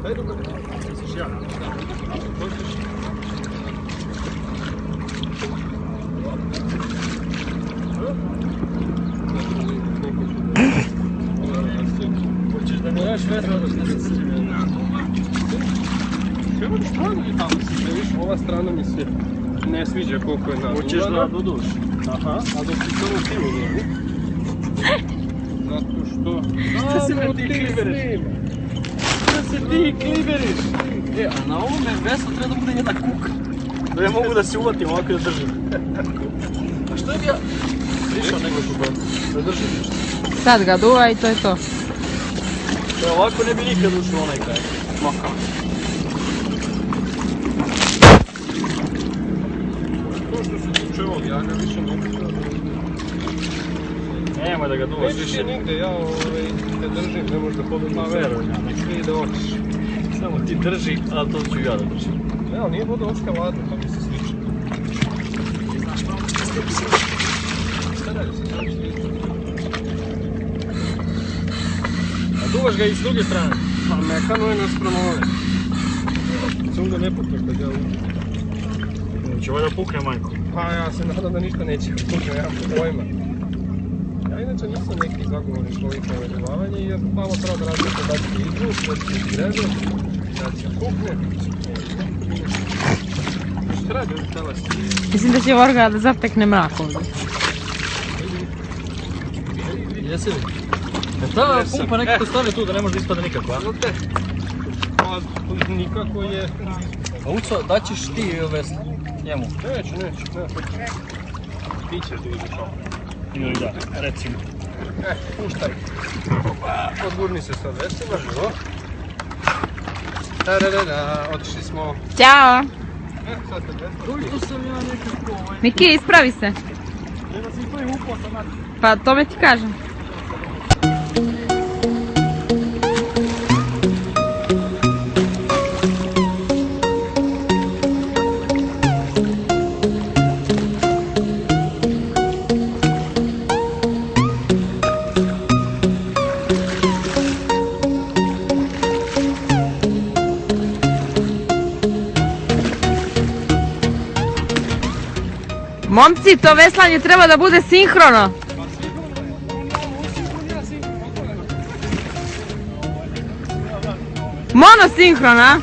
Ajde, misliš ja? Hoćeš da mi daš vezano što se sviđa? Evo da stranu je tamo se viš, ova strana mi se ne sviđa koliko je naduvana. Hoćeš da doduš? Aha, a dok ti samo ti uzeli. Zato što... Šta se me ti kliberiš? Šta se ti kliberiš? E, a na ovome veslu treba da bude jedna kuka. Da ja mogu da se uvatim ovako da držim. A što bi ja... Prišao nego tu da držim ništa. Sad ga duva i to je to. E, ovako ne bi nikad ušao onaj kraj. Makao. To što se tiče ovog, ja ga više ne mogu. Nemoj da ga duvaš Nećeš više. je nigde, ja te držim, ne možeš da pobjeti. Ma veruj, ja nek Ti da očiš. samo ti drži, a to ću ja da držim. Ne, ali nije vodovodska ladna, to mi se sviđa. Ti znaš pravo što ste psi. Šta radi se, šta ćeš vidjeti? A duvaš ga i s druge strane. Pa mekano je naspram ove. Sam ga ne pukne kad ja uđem. Neće ovaj da pukne, majko. Pa ja se nadam da ništa neće pukne, ja nemam pojma. Ja inače nisam neki zagovornik ovih navedovavanja jer malo treba da različite da će izvuk, da će izgredo, da će pukne. Šta radi ovih talasi? Mislim da će Vorga da zatekne mrak ovdje. Jesi li? E ta pumpa nekako stavlja tu da ne može da ispada nikako, a? Znate, pa nikako je... A Uco, daćeš ti veslu njemu? Neću, ti ćeš da ideš ovo. Ili da, recimo. Puštaj. Odgurni se sad vesela, živo. Da, otišli smo. Ćao! Sad kad vesela. Koliko sam ja nekako Miki, ispravi se. Jedna si prvi upao sam na... Pa tome ti kažem. Momci, to veslanje treba da bude sinhrono. Monosinhrono, a?